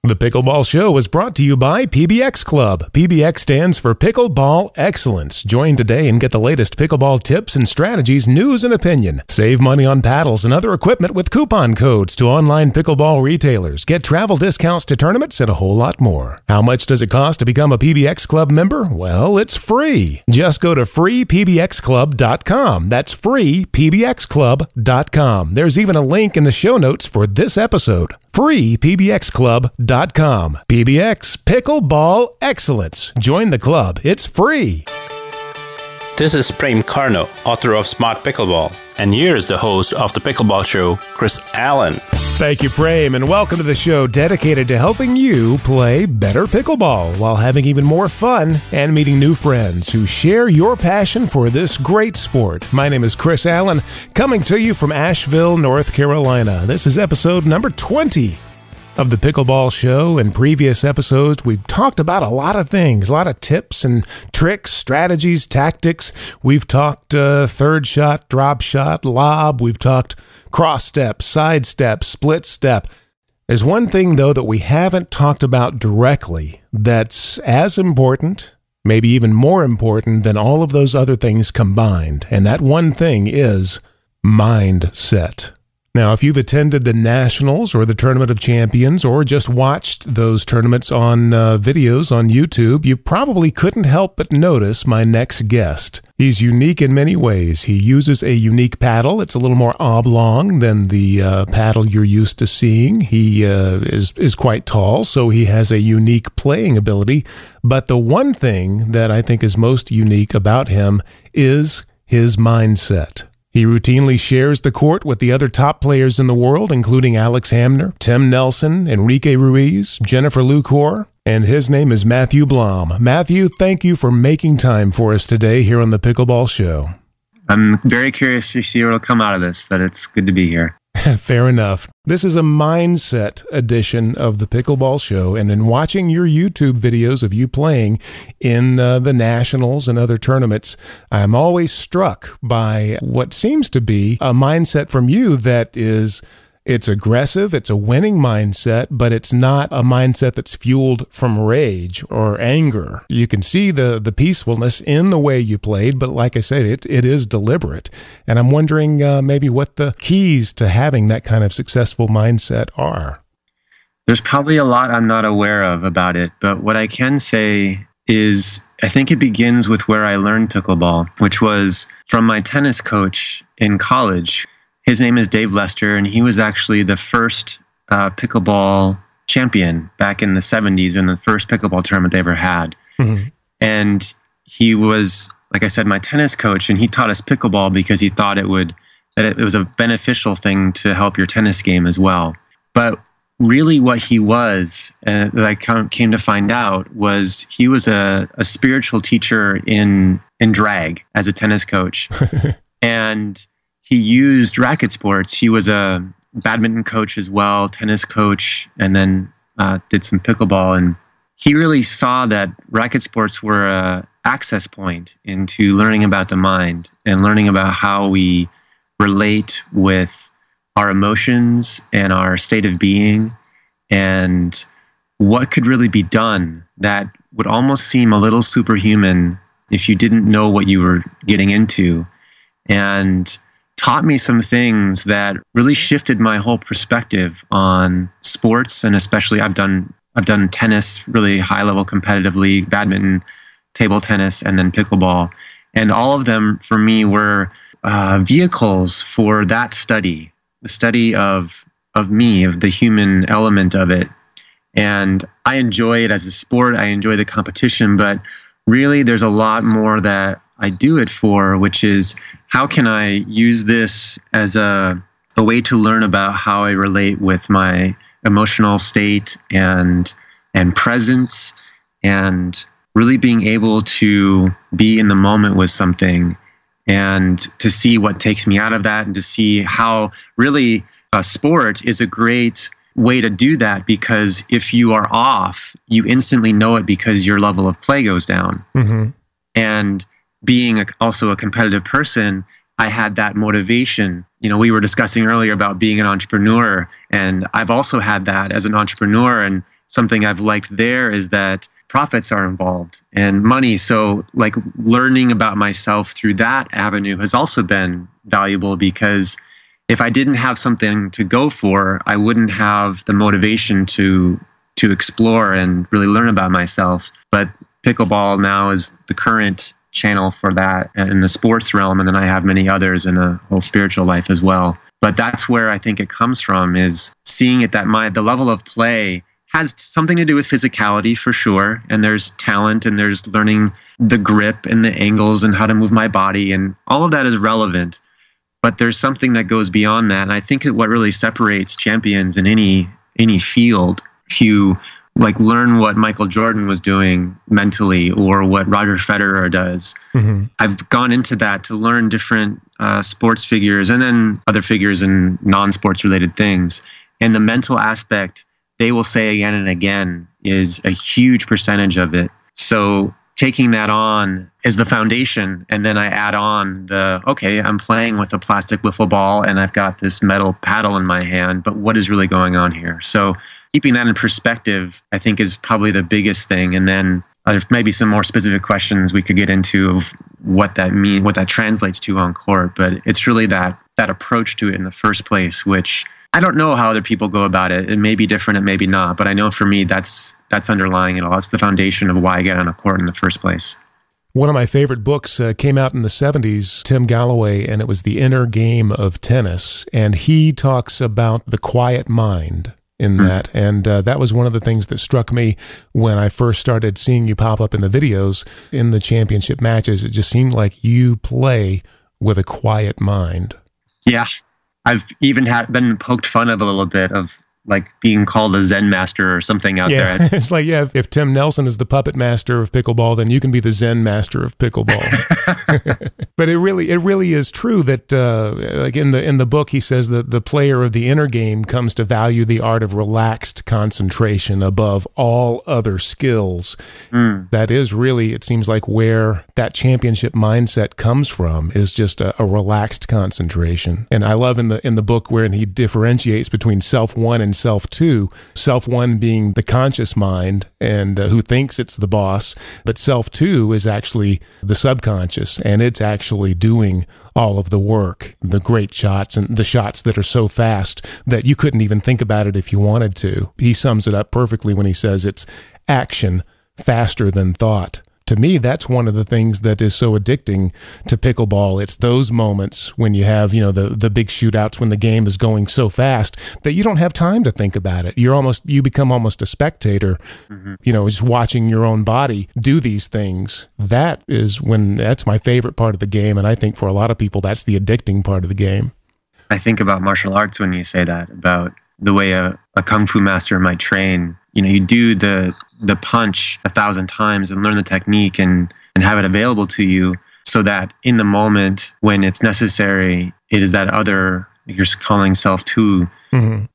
The Pickleball Show is brought to you by PBX Club. PBX stands for Pickleball Excellence. Join today and get the latest pickleball tips and strategies, news and opinion. Save money on paddles and other equipment with coupon codes to online pickleball retailers. Get travel discounts to tournaments and a whole lot more. How much does it cost to become a PBX Club member? Well, it's free. Just go to freepbxclub.com. That's freepbxclub.com. There's even a link in the show notes for this episode. freepbxclub.com. PBX Pickleball Excellence. Join the club. It's free. This is Prem Karno, author of Smart Pickleball, and here is the host of the Pickleball Show, Chris Allen. Thank you, Prem, and welcome to the show dedicated to helping you play better pickleball while having even more fun and meeting new friends who share your passion for this great sport. My name is Chris Allen, coming to you from Asheville, North Carolina. This is episode number 20 of the Pickleball Show. In previous episodes, we've talked about a lot of things, a lot of tips and tricks, strategies, tactics. We've talked third shot, drop shot, lob. We've talked cross step, side step, split step. There's one thing, though, that we haven't talked about directly that's as important, maybe even more important than all of those other things combined. And that one thing is mindset. Now, if you've attended the Nationals or the Tournament of Champions or just watched those tournaments on videos on YouTube, you probably couldn't help but notice my next guest. He's unique in many ways. He uses a unique paddle. It's a little more oblong than the paddle you're used to seeing. He is quite tall, so he has a unique playing ability. But the one thing that I think is most unique about him is his mindset. He routinely shares the court with the other top players in the world, including Alex Hamner, Tim Nelson, Enrique Ruiz, Jennifer Lucor, and his name is Matthew Blom. Matthew, thank you for making time for us today here on the Pickleball Show. I'm very curious to see what will come out of this, but it's good to be here. Fair enough. This is a mindset edition of the Pickleball Show, and in watching your YouTube videos of you playing in the Nationals and other tournaments, I'm always struck by what seems to be a mindset from you that is, it's aggressive, it's a winning mindset, but it's not a mindset that's fueled from rage or anger. You can see the peacefulness in the way you played, but like I said, it is deliberate. And I'm wondering maybe what the keys to having that kind of successful mindset are. There's probably a lot I'm not aware of about it, but what I can say is I think it begins with where I learned pickleball, which was from my tennis coach in college. His name is Dave Lester, and he was actually the first pickleball champion back in the 70s in the first pickleball tournament they ever had. Mm-hmm. And he was, like I said, my tennis coach, and he taught us pickleball because he thought it was a beneficial thing to help your tennis game as well. But really what he was, that I came to find out, was he was a spiritual teacher in drag as a tennis coach. And he used racket sports. He was a badminton coach as well, tennis coach, and then did some pickleball. And he really saw that racket sports were an access point into learning about the mind and learning about how we relate with our emotions and our state of being and what could really be done that would almost seem a little superhuman if you didn't know what you were getting into. And taught me some things that really shifted my whole perspective on sports, and especially I've done tennis, really high level competitively, badminton, table tennis, and then pickleball, and all of them for me were vehicles for that study, the study of me, of the human element of it. And I enjoy it as a sport. I enjoy the competition, but really there's a lot more that I do it for, which is how can I use this as a way to learn about how I relate with my emotional state and presence, and really being able to be in the moment with something and to see what takes me out of that, and to see how really a sport is a great way to do that, because if you are off, you instantly know it because your level of play goes down. Mm-hmm. And being also a competitive person, I had that motivation. You know, we were discussing earlier about being an entrepreneur, and I've also had that as an entrepreneur. And something I've liked there is that profits are involved and money. So like learning about myself through that avenue has also been valuable, because if I didn't have something to go for, I wouldn't have the motivation to explore and really learn about myself. But pickleball now is the current channel for that in the sports realm, and then I have many others in a whole spiritual life as well. But that's where I think it comes from, is seeing it that the level of play has something to do with physicality for sure, and there's talent, and there's learning the grip and the angles and how to move my body, and all of that is relevant. But there's something that goes beyond that, and I think what really separates champions in any field, if you like learn what Michael Jordan was doing mentally or what Roger Federer does. Mm-hmm. I've gone into that to learn different sports figures and then other figures in non-sports related things. And the mental aspect, they will say again and again, is a huge percentage of it. So taking that on is the foundation. And then I add on okay, I'm playing with a plastic wiffle ball and I've got this metal paddle in my hand, but what is really going on here? So keeping that in perspective, I think, is probably the biggest thing. And then there's maybe some more specific questions we could get into of what that translates to on court. But it's really that approach to it in the first place, which I don't know how other people go about it. It may be different, it may be not. But I know for me, that's underlying it all. That's the foundation of why I get on a court in the first place. One of my favorite books came out in the 70s, Tim Galloway, and it was The Inner Game of Tennis. And he talks about the quiet mind in that. And that was one of the things that struck me when I first started seeing you pop up in the videos in the championship matches. It just seemed like you play with a quiet mind. Yeah. I've even been poked fun of a little bit of like being called a Zen master or something out there. It's like, if Tim Nelson is the puppet master of pickleball, then you can be the Zen master of pickleball. But it really is true that like in the book, he says that the player of the inner game comes to value the art of relaxed concentration above all other skills. That is really, it seems like, where that championship mindset comes from, is just a relaxed concentration. And I love in the book wherein he differentiates between self one and self two. Self one being the conscious mind and who thinks it's the boss, but self two is actually the subconscious, and it's actually doing all of the work, the great shots and the shots that are so fast that you couldn't even think about it if you wanted to. He sums it up perfectly when he says it's action faster than thought. To me, that's one of the things that is so addicting to pickleball. It's those moments when you have, the big shootouts when the game is going so fast that you don't have time to think about it. You become almost a spectator, just watching your own body do these things. That's my favorite part of the game. And I think for a lot of people, that's the addicting part of the game. I think about martial arts when you say that, about the way a kung fu master might train. You do the punch 1,000 times and learn the technique and have it available to you, so that in the moment when it's necessary, it is that other, you're calling self two,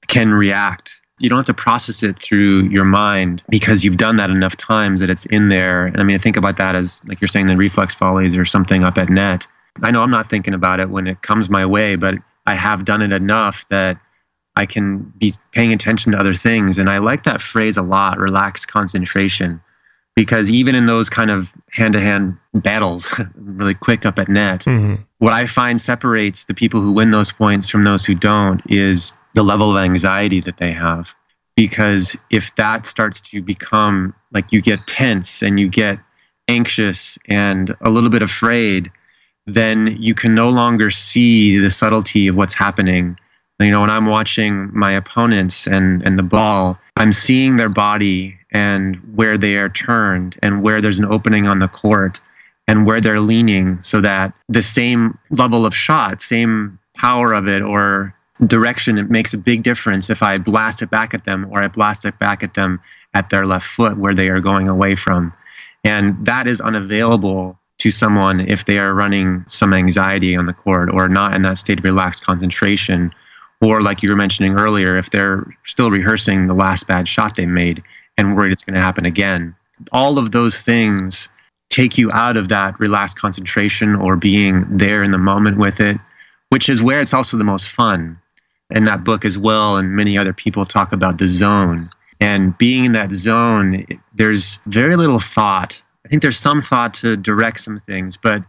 can react. You don't have to process it through your mind because you've done that enough times that it's in there. And I think about that as, like you're saying, the reflex volleys or something up at net. I know I'm not thinking about it when it comes my way, but I have done it enough that I can be paying attention to other things. And I like that phrase a lot, relaxed concentration, because even in those kind of hand-to-hand battles, really quick up at net, what I find separates the people who win those points from those who don't is the level of anxiety that they have. Because if that starts to become like, you get tense and you get anxious and a little bit afraid, then you can no longer see the subtlety of what's happening. When I'm watching my opponents and the ball, I'm seeing their body and where they are turned and where there's an opening on the court and where they're leaning, so that the same level of shot, same power of it or direction, it makes a big difference if I blast it back at them or I blast it back at them at their left foot where they are going away from. And that is unavailable to someone if they are running some anxiety on the court or not in that state of relaxed concentration. Or like you were mentioning earlier, if they're still rehearsing the last bad shot they made and worried it's going to happen again. All of those things take you out of that relaxed concentration or being there in the moment with it, which is where it's also the most fun. In that book as well, and many other people talk about the zone. And being in that zone, there's very little thought. I think there's some thought to direct some things, but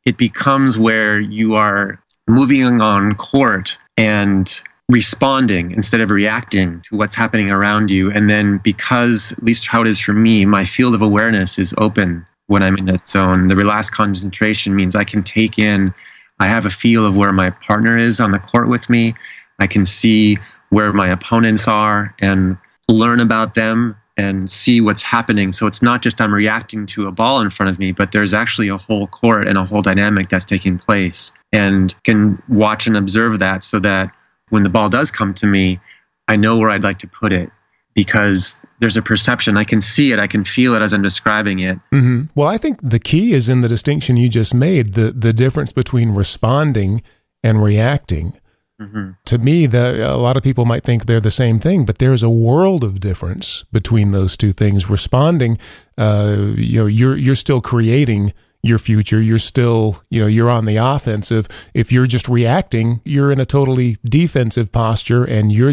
it becomes where you are moving on court and responding instead of reacting to what's happening around you. And then because, at least how it is for me, my field of awareness is open when I'm in that zone. The relaxed concentration means I can take in, I have a feel of where my partner is on the court with me. I can see where my opponents are and learn about them and see what's happening. So it's not just I'm reacting to a ball in front of me, but there's actually a whole court and a whole dynamic that's taking place, and can watch and observe that so that when the ball does come to me, I know where I'd like to put it, because there's a perception. I can see it. I can feel it as I'm describing it. Mm-hmm. Well, I think the key is in the distinction you just made, the difference between responding and reacting. Mm-hmm. To me, a lot of people might think they're the same thing, but there's a world of difference between those two things. Responding, you're still creating your future. You're still, you're on the offensive. If you're just reacting, you're in a totally defensive posture, and you're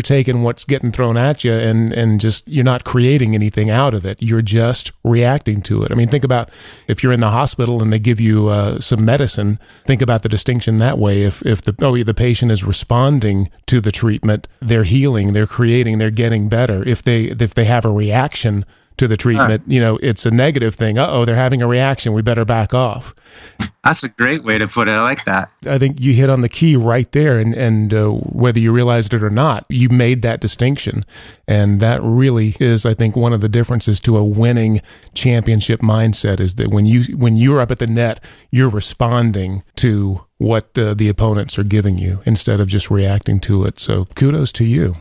taking what's getting thrown at you, and just, you're not creating anything out of it. You're just reacting to it. I mean, think about if you're in the hospital and they give you some medicine, think about the distinction that way. If the patient is responding to the treatment, they're healing, they're creating, they're getting better. If they have a reaction to the treatment, it's a negative thing. They're having a reaction. We better back off. That's a great way to put it. I like that. I think you hit on the key right there. And whether you realized it or not, you made that distinction. And that really is, I think, one of the differences to a winning championship mindset, is that when you're up at the net, you're responding to what the opponents are giving you instead of just reacting to it. So kudos to you.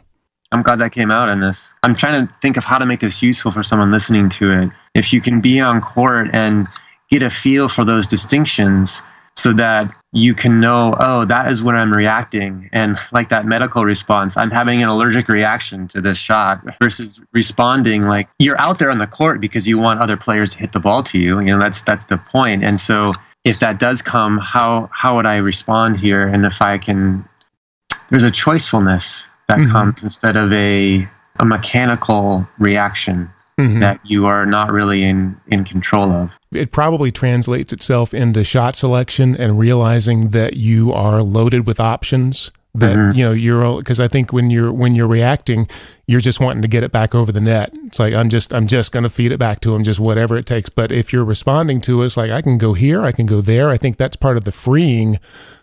I'm glad that came out in this. I'm trying to think of how to make this useful for someone listening to it. If you can be on court and get a feel for those distinctions so that you can know, that is when I'm reacting. And like that medical response, I'm having an allergic reaction to this shot, versus responding like you're out there on the court because you want other players to hit the ball to you. That's the point. And so if that does come, how would I respond here? And if I can, there's a choicefulness that comes instead of a mechanical reaction that you are not really in control of. It probably translates itself into shot selection and realizing that you are loaded with options. That you're, because I think when you're reacting, you're just wanting to get it back over the net. It's like I'm just going to feed it back to him, just whatever it takes. But if you're responding to it, it's like I can go here, I can go there. I think that's part of the freeing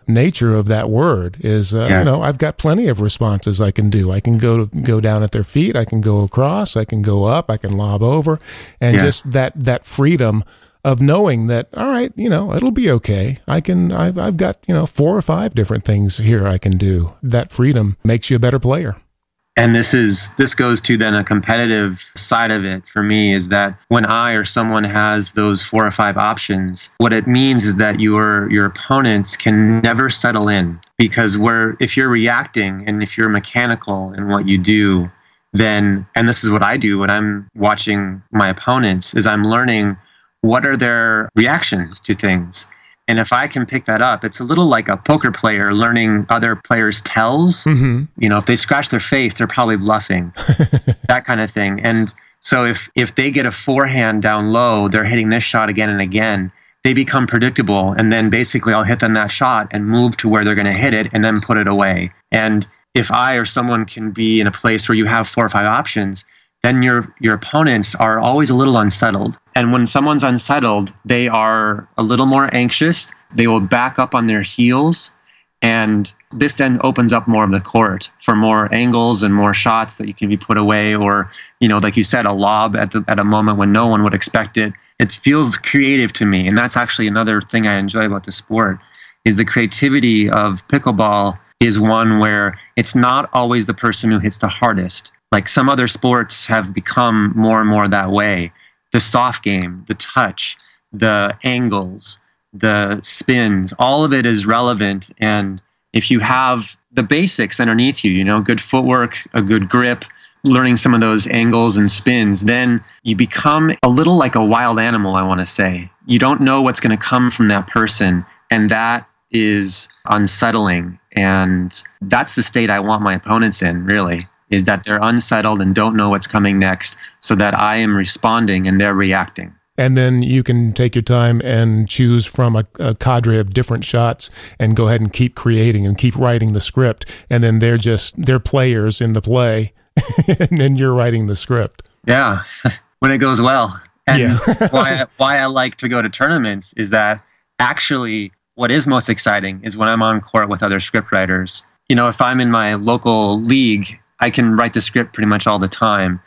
nature of that word. Is I've got plenty of responses I can do. I can go down at their feet. I can go across. I can go up. I can lob over, and just that freedom of knowing that, all right, it'll be okay. I've got, 4 or 5 different things here I can do. That freedom makes you a better player. And this goes to then a competitive side of it for me, is that when I or someone has those 4 or 5 options, what it means is that your opponents can never settle in, because if you're reacting and if you're mechanical in what you do, then, and this is what I do when I'm watching my opponents, is I'm learning what are their reactions to things. And if I can pick that up, it's a little like a poker player learning other players' tells. If they scratch their face, they're probably bluffing, that kind of thing. And so if they get a forehand down low, they're hitting this shot again and again, they become predictable. And then basically I'll hit them that shot and move to where they're going to hit it and then put it away. And if I or someone can be in a place where you have 4 or 5 options, then your opponents are always a little unsettled. And when someone's unsettled, they are a little more anxious. They will back up on their heels. And this then opens up more of the court for more angles and more shots that you can be put away. Or, like you said, a lob at a moment when no one would expect it. It feels creative to me. And that's actually another thing I enjoy about the sport, is the creativity of pickleball is one where it's not always the person who hits the hardest. Like some other sports have become more and more that way. The soft game, the touch, the angles, the spins, all of it is relevant. And if you have the basics underneath you, good footwork, a good grip, learning some of those angles and spins, then you become a little like a wild animal, I want to say. You don't know what's going to come from that person. And that is unsettling. And that's the state I want my opponents in, really. is that they're unsettled and don't know what's coming next, so that I am responding and they're reacting. And then you can take your time and choose from a cadre of different shots and go ahead and keep creating and keep writing the script. And then they're players in the play, and then you're writing the script. Yeah, when it goes well. And yeah. why I like to go to tournaments is that actually what is most exciting is when I'm on court with other scriptwriters. You know, if I'm in my local league, I can write the script pretty much all the time,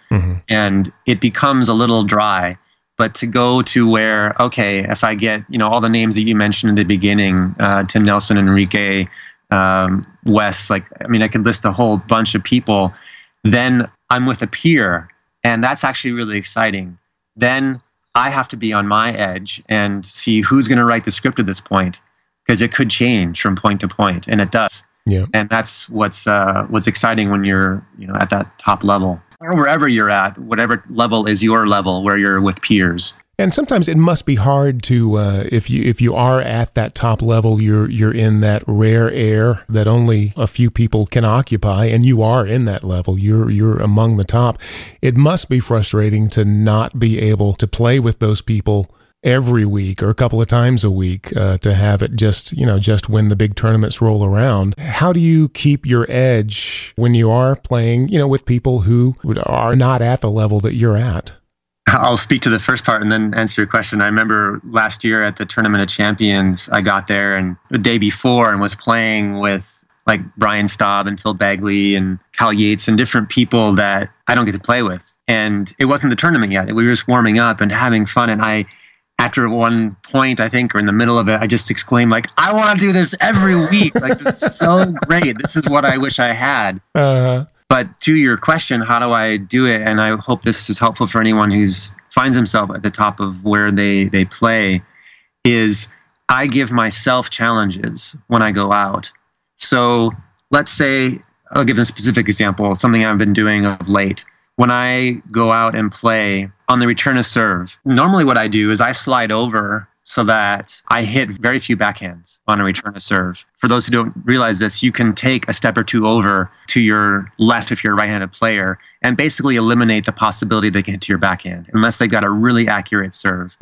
and it becomes a little dry. But to go to where, okay, if I get, all the names that you mentioned in the beginning, Tim Nelson, Enrique, Wes, I could list a whole bunch of people, then I'm with a peer, and that's actually really exciting. Then I have to be on my edge and see who's going to write the script at this point, because it could change from point to point, and it does. Yeah. And that's what's exciting when you're at that top level, or wherever you're at, whatever level is your level where you're with peers. And sometimes it must be hard to if you are at that top level, you're in that rare air that only a few people can occupy, and you are in that level. You're among the top. It must be frustrating to not be able to play with those people every week or a couple of times a week, to have it just when the big tournaments roll around. How do you keep your edge when you are playing, with people who are not at the level that you're at? I'll speak to the first part and then answer your question. I remember last year at the Tournament of Champions, I got there and the day before and was playing with Brian Staub and Phil Bagley and Cal Yates and different people that I don't get to play with. And it wasn't the tournament yet. We were just warming up and having fun. And after one point, I think, or in the middle of it, I just exclaimed, I want to do this every week. This is so great. This is what I wish I had. But to your question, how do I do it? And I hope this is helpful for anyone who finds himself at the top of where they play, is I give myself challenges when I go out. So let's say, I'll give a specific example, something I've been doing of late. When I go out and play on the return of serve, normally what I do is I slide over so that I hit very few backhands on a return of serve. For those who don't realize this, you can take a step or two over to your left if you're a right-handed player and basically eliminate the possibility they can hit to your backhand unless they've got a really accurate serve.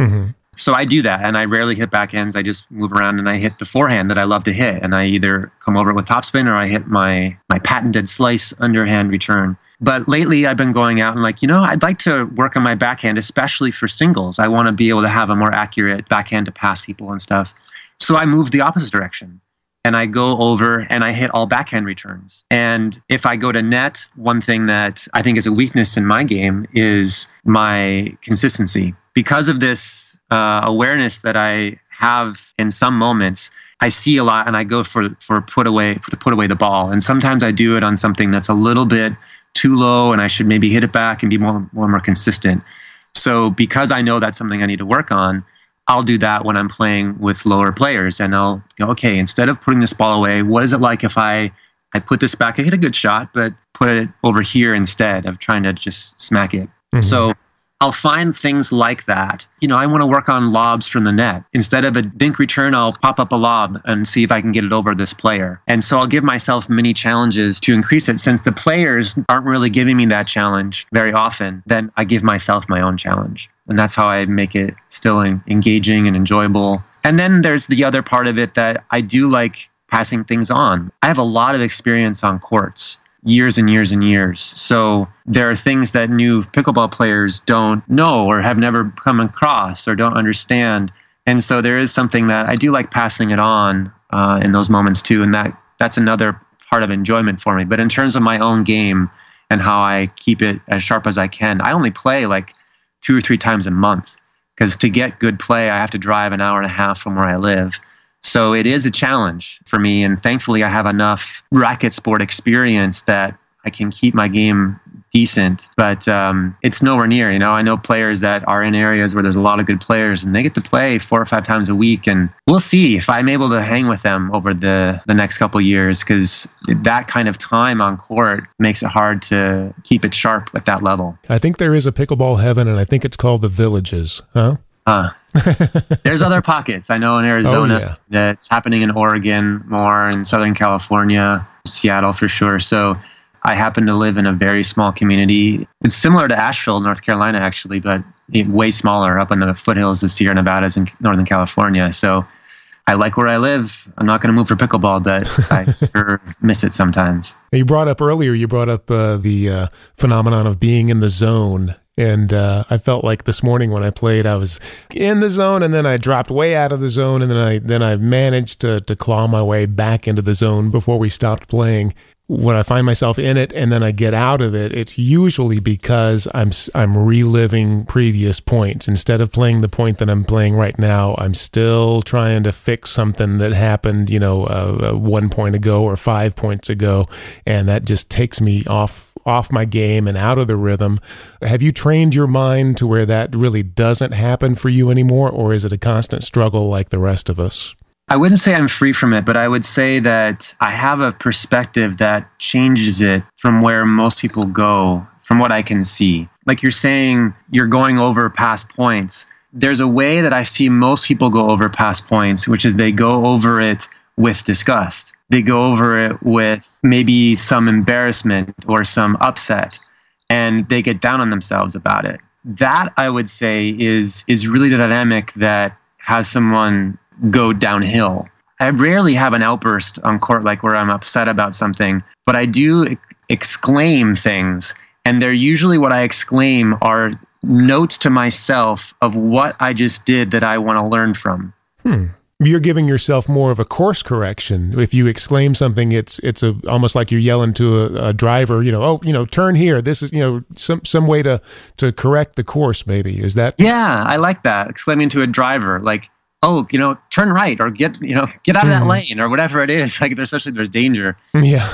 So I do that, and I rarely hit backhands. I just move around and I hit the forehand that I love to hit, and I either come over with topspin or I hit my patented slice underhand return. But lately I've been going out and I'd like to work on my backhand, especially for singles. I want to be able to have a more accurate backhand to pass people and stuff. So I move the opposite direction and I go over and I hit all backhand returns. And if I go to net, one thing that I think is a weakness in my game is my consistency. Because of this awareness that I have in some moments, I see a lot and I go for to put away the ball. And sometimes I do it on something that's a little bit too low and I should maybe hit it back and be more consistent. So because I know that's something I need to work on, I'll do that when I'm playing with lower players. And I'll go, okay, instead of putting this ball away, what is it like if I put this back? I hit a good shot, but put it over here instead of trying to just smack it. So I'll find things like that. I want to work on lobs from the net. Instead of a dink return, I'll pop up a lob and see if I can get it over this player. And so I'll give myself many challenges to increase it. Since the players aren't really giving me that challenge very often, then I give myself my own challenge. And that's how I make it still engaging and enjoyable. And then there's the other part of it that I do like passing things on. I have a lot of experience on courts. Years and years and years. So there are things that new pickleball players don't know or have never come across or don't understand. And so there is something that I do like passing it on in those moments too. And that's another part of enjoyment for me. But in terms of my own game and how I keep it as sharp as I can, I only play 2 or 3 times a month, because to get good play, I have to drive an hour and a half from where I live. So it is a challenge for me, and thankfully I have enough racket sport experience that I can keep my game decent, but it's nowhere near. I know players that are in areas where there's a lot of good players and they get to play 4 or 5 times a week, and we'll see if I'm able to hang with them over the next couple of years, because that kind of time on court makes it hard to keep it sharp at that level. I think there is a pickleball heaven, and I think it's called the Villages, huh? There's other pockets. I know in Arizona that's happening in Oregon, more in Southern California, Seattle for sure. So I happen to live in a very small community. It's similar to Asheville, North Carolina, actually, but way smaller, up in the foothills of Sierra Nevadas in Northern California. So I like where I live. I'm not going to move for pickleball, but I sure miss it sometimes. You brought up the phenomenon of being in the zone. And I felt like this morning when I played, I was in the zone, and then I dropped way out of the zone, and then I managed to claw my way back into the zone before we stopped playing. When I find myself in it and then I get out of it, it's usually because I'm reliving previous points. Instead of playing the point that I'm playing right now, I'm still trying to fix something that happened, 1 point ago or 5 points ago, and that just takes me off my game and out of the rhythm. Have you trained your mind to where that really doesn't happen for you anymore, or is it a constant struggle like the rest of us? I wouldn't say I'm free from it, but I would say that I have a perspective that changes it from where most people go, from what I can see. Like you're saying, you're going over past points. There's a way that I see most people go over past points, which is they go over it with disgust. They go over it with maybe some embarrassment or some upset, and they get down on themselves about it. That, I would say, is really the dynamic that has someone go downhill. I rarely have an outburst on court like where I'm upset about something, but I do exclaim things, and they're usually what I exclaim are notes to myself of what I just did that I want to learn from. You're giving yourself more of a course correction. If you exclaim something, it's almost like you're yelling to a driver, turn here. This is, some way to correct the course, maybe. Is that? Yeah, I like that. Exclaiming to a driver, like, turn right, or get out of that lane, or whatever it is. Like, especially if there's danger. Yeah.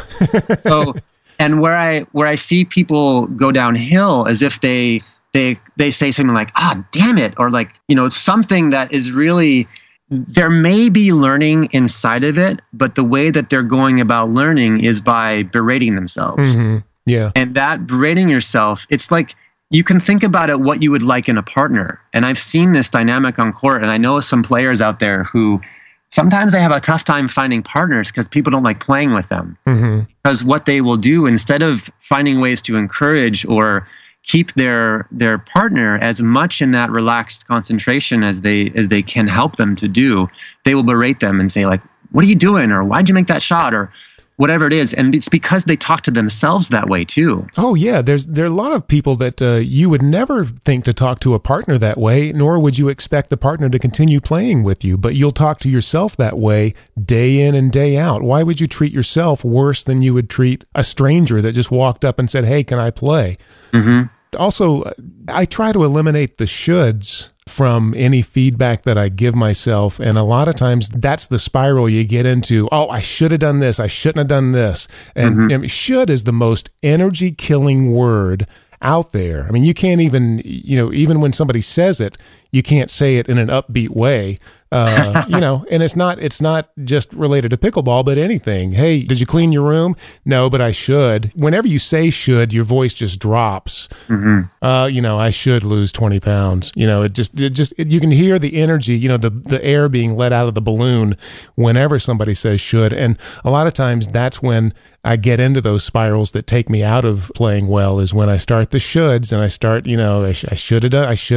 So, and where I see people go downhill is if they say something like, damn it, or like, something that is really, there may be learning inside of it, but the way that they're going about learning is by berating themselves. Mm-hmm. Yeah. And that berating yourself, it's like, you can think about it what you would like in a partner. And I've seen this dynamic on court, and I know some players out there who sometimes they have a tough time finding partners because people don't like playing with them. Mm-hmm. Because what they will do, instead of finding ways to encourage or keep their partner as much in that relaxed concentration as they can help them to do, they will berate them and say, like, what are you doing? Or why'd you make that shot? Or whatever it is. And it's because they talk to themselves that way too. Oh yeah, there are a lot of people that you would never think to talk to a partner that way, nor would you expect the partner to continue playing with you, but you'll talk to yourself that way day in and day out. Why would you treat yourself worse than you would treat a stranger that just walked up and said, hey, can I play? Mm-hmm. Also, I try to eliminate the shoulds from any feedback that I give myself. And a lot of times that's the spiral you get into. Oh, I should have done this. I shouldn't have done this. And should is the most energy killing word out there. I mean, you can't even, even when somebody says it, you can't say it in an upbeat way. And it's not just related to pickleball, but anything. Hey, did you clean your room? No, but I should. Whenever you say should, your voice just drops. Mm-hmm. I should lose 20 pounds. You can hear the energy, the air being let out of the balloon whenever somebody says should. And a lot of times that's when I get into those spirals that take me out of playing well, is when I start the shoulds and I start, I should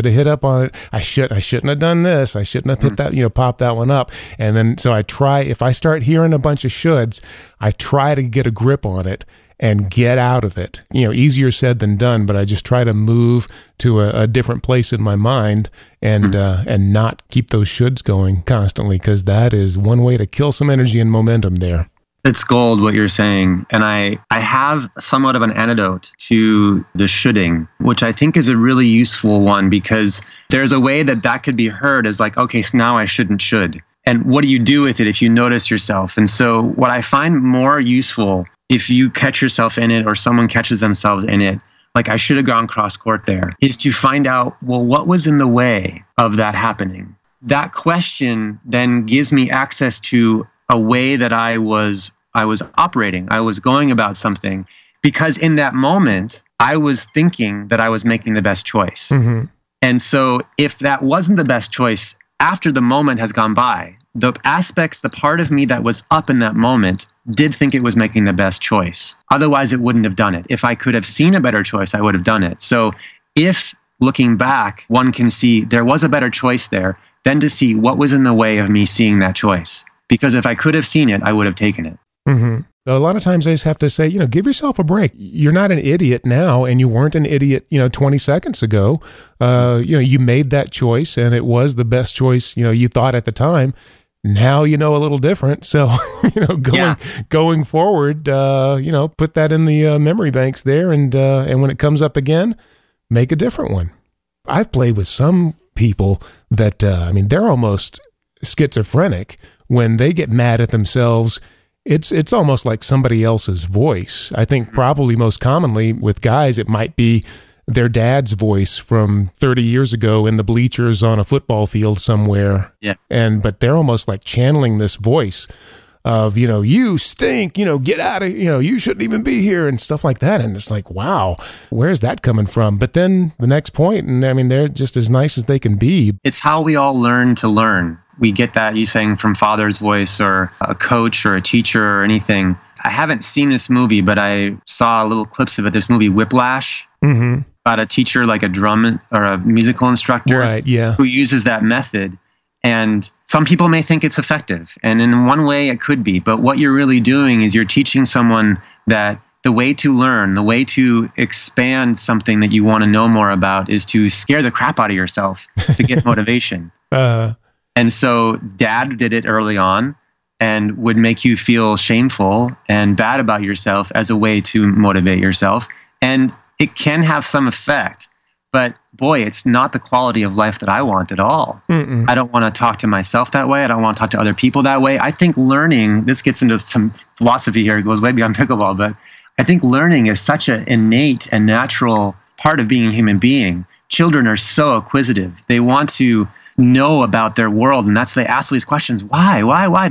have hit up on it. I shouldn't have done this. I shouldn't have hit that, pop that one up. And then, so I try, if I start hearing a bunch of shoulds, I try to get a grip on it and get out of it. Easier said than done, but I just try to move to a different place in my mind and not keep those shoulds going constantly, because that is one way to kill some energy and momentum there. It's gold what you're saying. And I have somewhat of an antidote to the shoulding, which I think is a really useful one, because there's a way that could be heard as like, okay, so now I shouldn't should. And what do you do with it if you notice yourself? And so what I find more useful, if you catch yourself in it or someone catches themselves in it, like I should have gone cross court there, is to find out, well, what was in the way of that happening? That question then gives me access to a way that I was operating. I was going about something, because in that moment, I was thinking that I was making the best choice. Mm-hmm. And so if that wasn't the best choice, after the moment has gone by, the aspects, the part of me that was up in that moment did think it was making the best choice. Otherwise, it wouldn't have done it. If I could have seen a better choice, I would have done it. So if looking back, one can see there was a better choice there, then to see what was in the way of me seeing that choice. Because if I could have seen it, I would have taken it. Mm-hmm. A lot of times I just have to say, give yourself a break. You're not an idiot now, and you weren't an idiot, 20 seconds ago. You made that choice, and it was the best choice, you thought at the time. Now you know a little different. So, going forward, put that in the memory banks there, and when it comes up again, make a different one. I've played with some people that, they're almost schizophrenic when they get mad at themselves. It's almost like somebody else's voice. I think probably most commonly with guys, it might be their dad's voice from 30 years ago in the bleachers on a football field somewhere. Yeah. But they're almost like channeling this voice of, you stink, get out of, you shouldn't even be here and stuff like that. And it's like, wow, where's that coming from? But then the next point, and they're just as nice as they can be. It's how we all learn to learn. We get that, you saying, from father's voice or a coach or a teacher or anything. I haven't seen this movie, but I saw little clips of it. This movie, Whiplash, about a teacher, like a drum or a musical instructor, right? Yeah, who uses that method. And some people may think it's effective. And in one way it could be. But what you're really doing is you're teaching someone that the way to learn, the way to expand something that you want to know more about is to scare the crap out of yourself to get motivation. And so dad did it early on and would make you feel shameful and bad about yourself as a way to motivate yourself. And it can have some effect. But boy, it's not the quality of life that I want at all. Mm-mm. I don't want to talk to myself that way. I don't want to talk to other people that way. I think learning, this gets into some philosophy here, it goes way beyond pickleball, but I think learning is such an innate and natural part of being a human being. Children are so acquisitive. They want to know about their world, and they ask these questions. Why?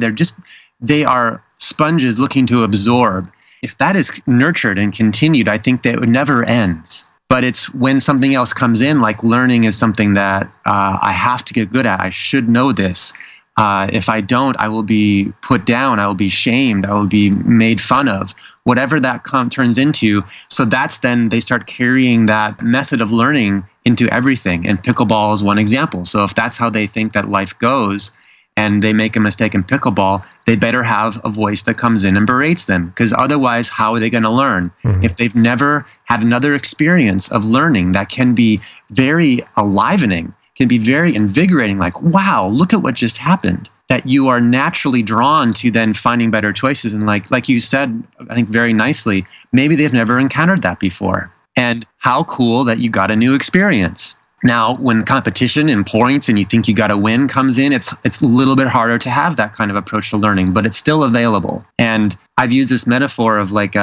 They are sponges looking to absorb. If that is nurtured and continued, I think that it never ends. But it's when something else comes in, like learning is something that I have to get good at. I should know this. If I don't, I will be put down. I will be shamed. I will be made fun of. Whatever that turns into. So that's then they start carrying that method of learning into everything. And pickleball is one example. So if that's how they think that life goes, and they make a mistake in pickleball, they better have a voice that comes in and berates them. Because otherwise, how are they going to learn? Mm-hmm. If they've never had another experience of learning that can be very enlivening, can be very invigorating, like, wow, look at what just happened, that you are naturally drawn to then finding better choices. And like you said, I think very nicely, maybe they've never encountered that before. And how cool that you got a new experience. Now, when competition and points and you think you got to win comes in, it's a little bit harder to have that kind of approach to learning, but it's still available. And I've used this metaphor of like,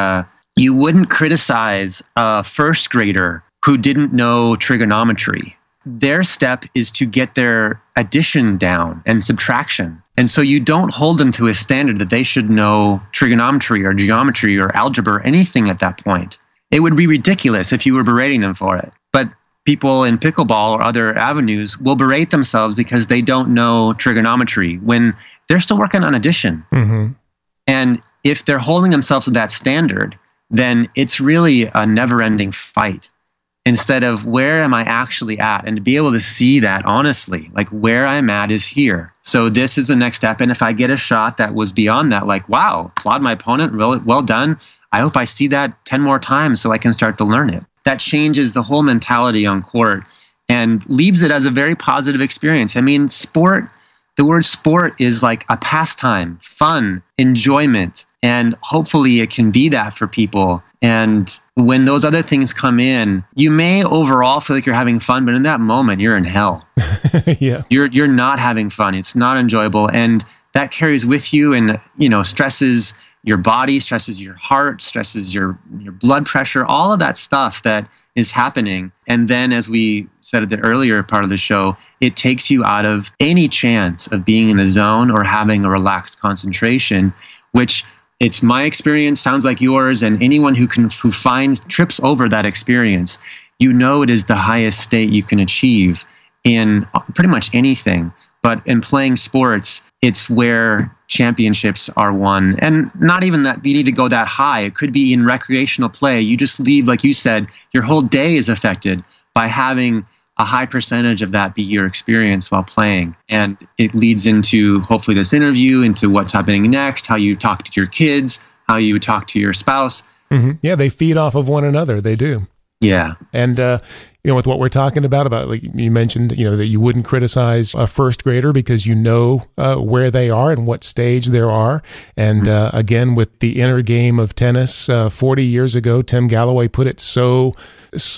you wouldn't criticize a first grader who didn't know trigonometry. Their step is to get their addition down and subtraction. And so you don't hold them to a standard that they should know trigonometry or geometry or algebra or anything at that point. It would be ridiculous if you were berating them for it. But people in pickleball or other avenues will berate themselves because they don't know trigonometry when they're still working on addition. Mm-hmm. And if they're holding themselves to that standard, then it's really a never-ending fight. Instead of where am I actually at? And to be able to see that honestly, like where I'm at is here. So this is the next step. And if I get a shot that was beyond that, like, wow, applaud my opponent, well done. I hope I see that 10 more times so I can start to learn it. That changes the whole mentality on court and leaves it as a very positive experience. I mean, sport, the word sport is like a pastime, fun, enjoyment, and hopefully it can be that for people. And when those other things come in, you may overall feel like you're having fun, but in that moment, you're in hell. Yeah, you're not having fun. It's not enjoyable, and that carries with you and stresses your body, stresses your heart, stresses your blood pressure, all of that stuff that is happening. And then, as we said at the earlier part of the show, it takes you out of any chance of being in the zone or having a relaxed concentration, which it's my experience, sounds like yours, and anyone who trips over that experience, it is the highest state you can achieve in pretty much anything. but in playing sports, it's where championships are won. And not even that you need to go that high. It could be in recreational play. You just leave, like you said, your whole day is affected by having a high percentage of that be your experience while playing. And it leads into, hopefully, this interview, into what's happening next, how you talk to your kids, how you talk to your spouse. Mm-hmm. Yeah, they feed off of one another. They do. Yeah. And, with what we're talking about, like you mentioned, that you wouldn't criticize a first grader because you know where they are and what stage they are. And again, with the inner game of tennis, 40 years ago, Tim Galloway put it so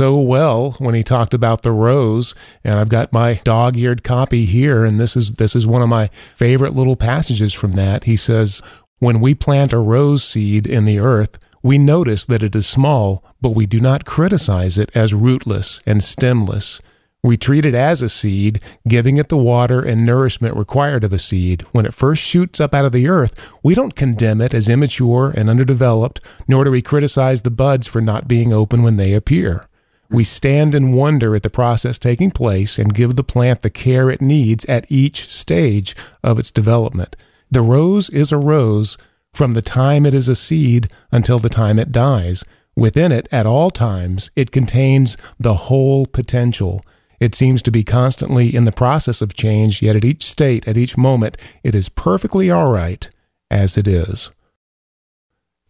well when he talked about the rose. And I've got my dog-eared copy here, and this is one of my favorite little passages from that. He says, "When we plant a rose seed in the earth, we notice that it is small, but we do not criticize it as rootless and stemless. We treat it as a seed, giving it the water and nourishment required of a seed. When it first shoots up out of the earth, we don't condemn it as immature and underdeveloped, nor do we criticize the buds for not being open when they appear. We stand in wonder at the process taking place and give the plant the care it needs at each stage of its development. The rose is a rose from the time it is a seed until the time it dies. Within it, at all times, it contains the whole potential. It seems to be constantly in the process of change, yet at each state, at each moment, it is perfectly all right as it is."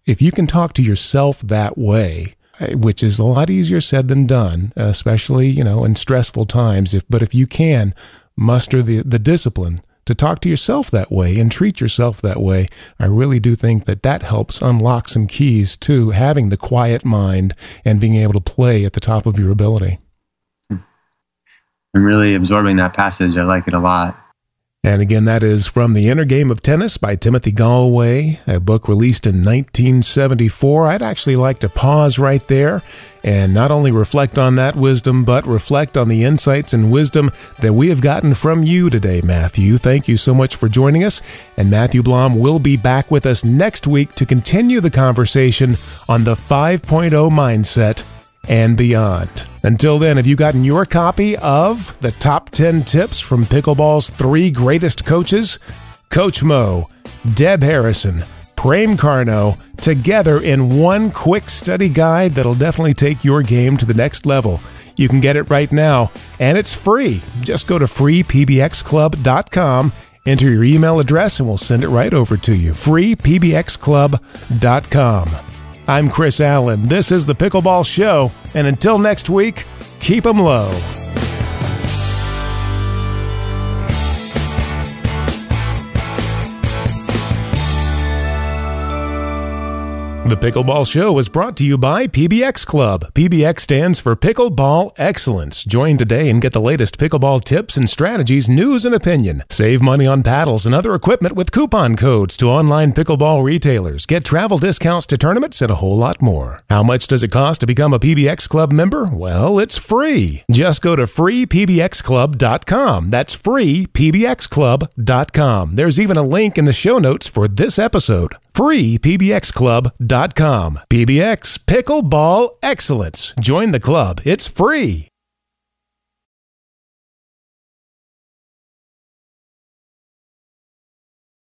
If you can talk to yourself that way, which is a lot easier said than done, especially, in stressful times, but if you can muster the discipline to talk to yourself that way and treat yourself that way, I really do think that helps unlock some keys to having the quiet mind and being able to play at the top of your ability. I'm really absorbing that passage. I like it a lot. And again, that is from The Inner Game of Tennis by Timothy Galloway, a book released in 1974. I'd actually like to pause right there and not only reflect on that wisdom, but reflect on the insights and wisdom that we have gotten from you today, Matthew. Thank you so much for joining us. And Matthew Blom will be back with us next week to continue the conversation on the 5.0 mindset and beyond. Until then, have you gotten your copy of the top 10 tips from pickleball's 3 greatest coaches? Coach Mo, Deb Harrison, Prem Karno, together in one quick study guide that'll definitely take your game to the next level. You can get it right now, and it's free. Just go to freepbxclub.com, enter your email address, and we'll send it right over to you. freepbxclub.com. I'm Chris Allen. This is The Pickleball Show. And until next week, keep 'em low. The Pickleball Show is brought to you by PBX Club. PBX stands for Pickleball Excellence. Join today and get the latest pickleball tips and strategies, news and opinion. Save money on paddles and other equipment with coupon codes to online pickleball retailers. Get travel discounts to tournaments and a whole lot more. How much does it cost to become a PBX Club member? Well, it's free. Just go to freepbxclub.com. That's freepbxclub.com. There's even a link in the show notes for this episode. freepbxclub.com. PBX Pickleball Excellence. Join the club. It's free.